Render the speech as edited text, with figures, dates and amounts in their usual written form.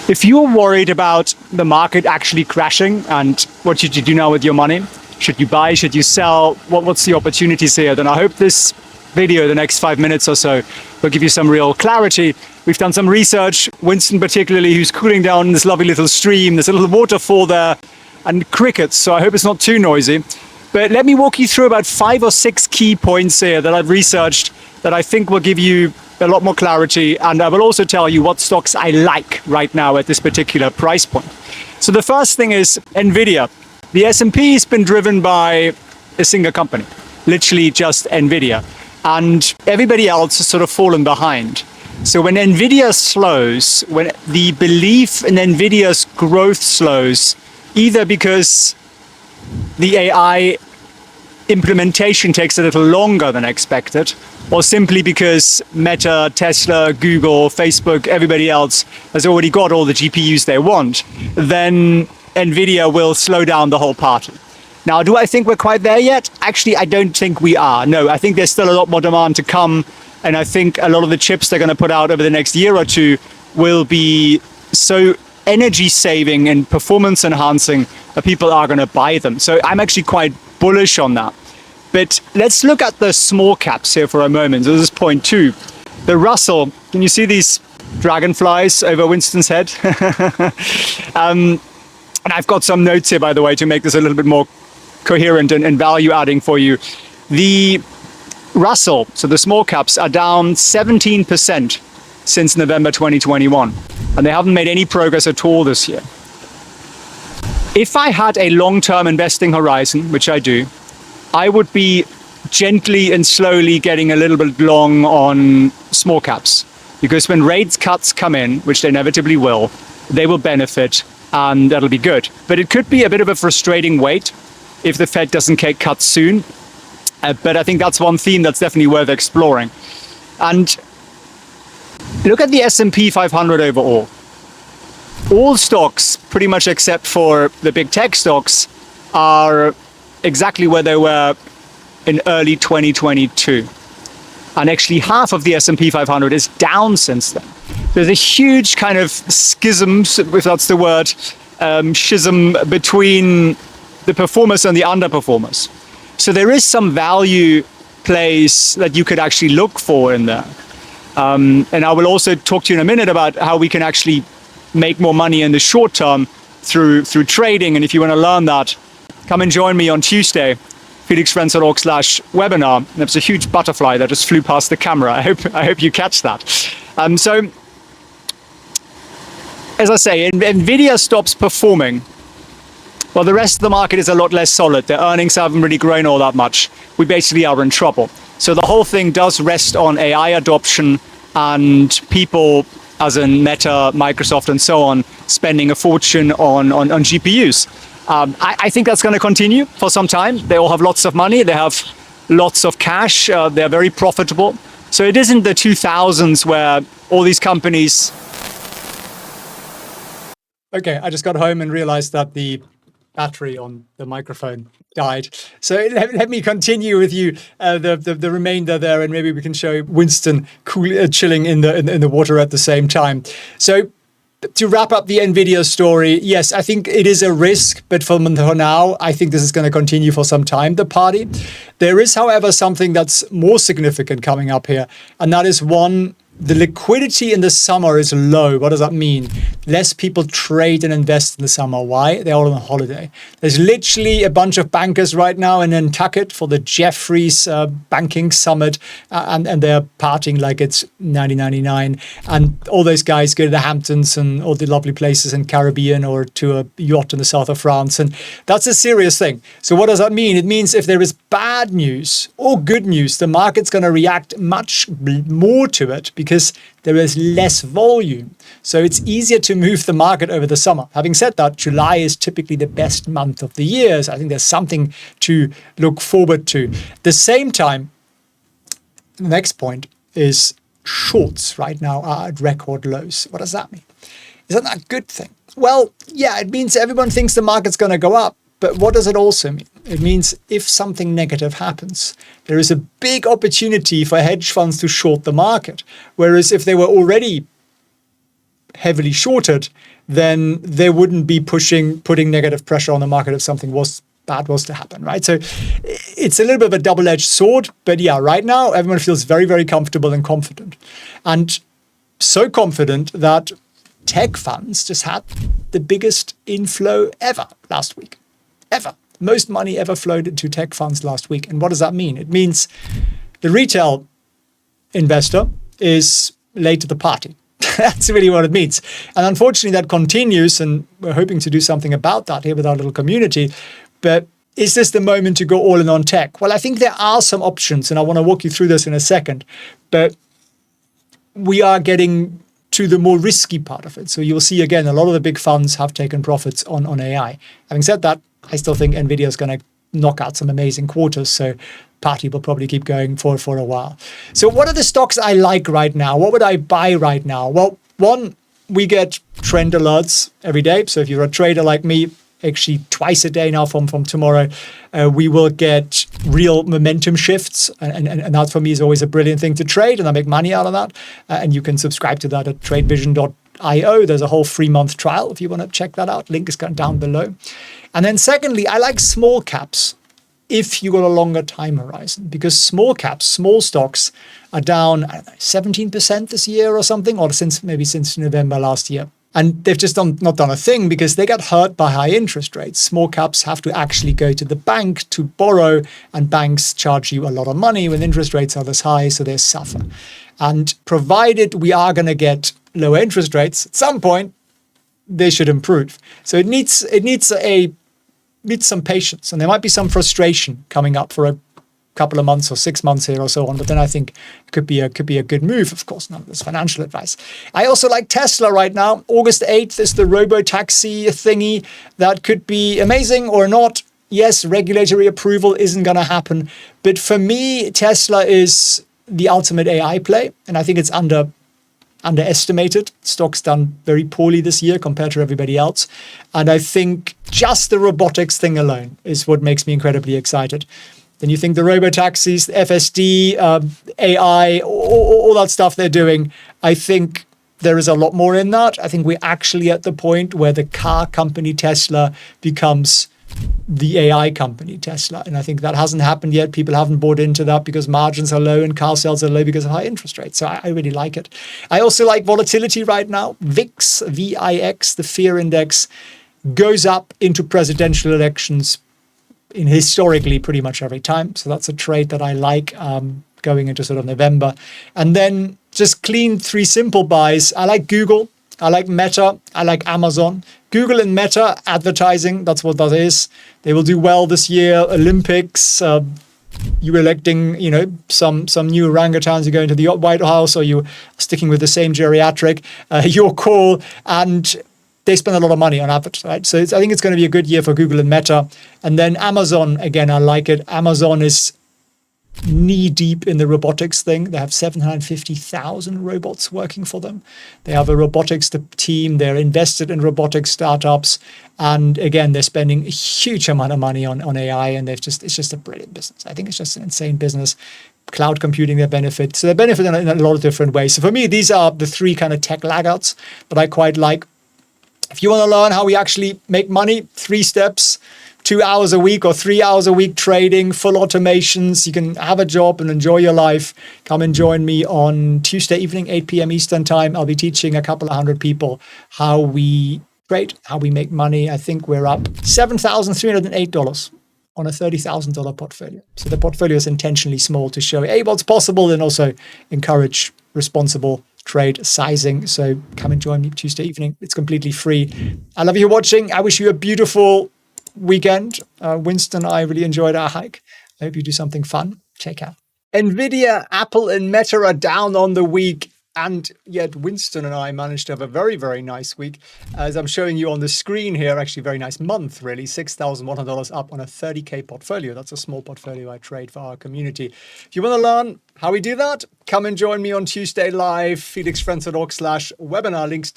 If you're worried about the market actually crashing and what should you do now with your money, should you buy, should you sell, what's the opportunities here, then I hope this video, the next 5 minutes or so, will give you some real clarity. We've done some research, Winston particularly, who's cooling down this lovely little stream. There's a little waterfall there and crickets, so I hope it's not too noisy. But let me walk you through about 5 or 6 key points here that I've researched that I think will give you a lot more clarity, and I will also tell you what stocks I like right now at this particular price point. So the first thing is Nvidia. The S&P has been driven by a single company, literally just Nvidia, and everybody else has sort of fallen behind. So when Nvidia slows, when the belief in Nvidia's growth slows, either because the AI implementation takes a little longer than expected, or simply because Meta, Tesla, Google, Facebook, everybody else has already got all the GPUs they want, then Nvidia will slow down the whole party. Now, do I think we're quite there yet? Actually, I don't think we are. No, I think there's still a lot more demand to come, and I think a lot of the chips they're going to put out over the next year or two will be so energy saving and performance enhancing that people are going to buy them. So I'm actually quite bullish on that. But let's look at the small caps here for a moment. So this is point 2. The Russell, can you see these dragonflies over Winston's head? And I've got some notes here, by the way, to make this a little bit more coherent and value adding for you. The Russell, so the small caps, are down 17% since November 2021. And they haven't made any progress at all this year. If I had a long-term investing horizon, which I do, I would be gently and slowly getting a little bit long on small caps, because when rate cuts come in, which they inevitably will, they will benefit and that'll be good. But it could be a bit of a frustrating wait if the Fed doesn't get cut soon. But I think that's one theme that's definitely worth exploring. And look at the S&P 500 overall. All stocks, pretty much except for the big tech stocks, are exactly where they were in early 2022. And actually half of the S&P 500 is down since then. There's a huge kind of schism, if that's the word, schism between the performers and the underperformers. So there is some value plays that you could actually look for in there. And I will also talk to you in a minute about how we can actually make more money in the short term through trading. And if you want to learn that, come and join me on Tuesday, felixfriends.org/webinar. There's a huge butterfly that just flew past the camera. I hope you catch that. So, as I say, Nvidia stops performing. Well, the rest of the market is a lot less solid. Their earnings haven't really grown all that much. We basically are in trouble. So the whole thing does rest on AI adoption and people, as in Meta, Microsoft, and so on, spending a fortune on GPUs. I think that's going to continue for some time. They all have lots of money. They have lots of cash. They're very profitable. So it isn't the 2000s where all these companies... Okay, I just got home and realized that the battery on the microphone died. So let me continue with you the remainder there, and maybe we can show Winston chilling in the water at the same time. So to wrap up the Nvidia story, yes, I think it is a risk, but for now, I think this is going to continue for some time, the party. There is, however, something that's more significant coming up here, and that is one, the liquidity in the summer is low. What does that mean? Less people trade and invest in the summer. Why? They're all on holiday. There's literally a bunch of bankers right now in Nantucket for the Jefferies banking summit, and they're partying like it's 1999. And all those guys go to the Hamptons and all the lovely places in Caribbean or to a yacht in the south of France. And that's a serious thing. So what does that mean? It means if there is bad news or good news, the market's going to react much more to it, because there is less volume. So it's easier to move the market over the summer. Having said that, July is typically the best month of the year. So I think there's something to look forward to. At the same time, the next point is shorts right now are at record lows. What does that mean? Isn't that a good thing? Well, yeah, it means everyone thinks the market's going to go up, But what does it also mean? It means if something negative happens, there is a big opportunity for hedge funds to short the market. Whereas if they were already heavily shorted, then they wouldn't be putting negative pressure on the market if something bad was to happen, right? So it's a little bit of a double-edged sword, but yeah, right now everyone feels very, very comfortable and confident. And so confident that tech funds just had the biggest inflow ever last week. Ever. Most money ever flowed into tech funds last week. And what does that mean? It means the retail investor is late to the party. That's really what it means. And unfortunately, that continues, and we're hoping to do something about that here with our little community. But is this the moment to go all in on tech? Well, I think there are some options, and I want to walk you through this in a second. But we are getting to the more risky part of it. So you'll see, again, a lot of the big funds have taken profits on AI. Having said that, I still think NVIDIA is going to knock out some amazing quarters. So party will probably keep going for a while. So what are the stocks I like right now? What would I buy right now? Well, one, we get trend alerts every day. So if you're a trader like me, actually twice a day now from tomorrow, we will get real momentum shifts. And that for me is always a brilliant thing to trade, and I make money out of that. And you can subscribe to that at tradevision.io. There's a whole 3-month trial if you want to check that out. Link is down below. And then secondly, I like small caps if you got a longer time horizon, because small caps, small stocks are down, I don't know, 17% this year or something, or since November last year. And they've just not done a thing because they got hurt by high interest rates. Small caps have to actually go to the bank to borrow, and banks charge you a lot of money when interest rates are this high, so they suffer. And provided we are going to get lower interest rates, at some point, they should improve. So it needs some patience, and there might be some frustration coming up for a couple of months or 6 months here or so on. But then I think it could be a good move. Of course, none of this financial advice. I also like Tesla right now. August 8th is the robo-taxi thingy. That could be amazing or not. Yes, regulatory approval isn't going to happen. But for me, Tesla is the ultimate AI play. And I think it's underestimated. Stock's done very poorly this year compared to everybody else. And I think just the robotics thing alone is what makes me incredibly excited. Then you think the robo-taxis, the FSD, AI, all that stuff they're doing, I think there is a lot more in that. I think we're actually at the point where the car company Tesla becomes the AI company Tesla. And I think that hasn't happened yet. People haven't bought into that because margins are low and car sales are low because of high interest rates. So I really like it. I also like volatility right now. VIX, V-I-X, the fear index, goes up into presidential elections in historically pretty much every time. So that's a trade that I like going into sort of November. And then just clean 3 simple buys. I like Google. I like Meta. I like Amazon. Google and Meta advertising, that's what that is. They will do well this year. Olympics, you electing, some new orangutans, you go into the White House, or you sticking with the same geriatric, your call. And they spend a lot of money on adverts, right? So I think it's going to be a good year for Google and Meta. And then Amazon, again, I like it. Amazon is knee-deep in the robotics thing. They have 750,000 robots working for them. They have a robotics team. They're invested in robotics startups. And again, they're spending a huge amount of money on AI, and it's just a brilliant business. I think it's just an insane business. Cloud computing, they benefit. So they benefit in a lot of different ways. So for me, these are the 3 kind of tech laggards that I quite like. If you want to learn how we actually make money, 3 steps, 2 hours a week or 3 hours a week trading, full automations. You can have a job and enjoy your life. Come and join me on Tuesday evening, 8 p.m. Eastern time. I'll be teaching a couple of 100 people how we trade, how we make money. I think we're up $7,308 on a $30,000 portfolio. So the portfolio is intentionally small to show, what's possible, and also encourage responsible trade sizing. So come and join me Tuesday evening. It's completely free. I love you watching. I wish you a beautiful weekend. Winston and I really enjoyed our hike. I hope you do something fun. Take care. NVIDIA, Apple, and Meta are down on the week. And yet Winston and I managed to have a very, very nice week. As I'm showing you on the screen here, actually very nice month, really. $6,100 up on a 30K portfolio. That's a small portfolio I trade for our community. If you want to learn how we do that, come and join me on Tuesday live, felixfriends.org/webinar. Links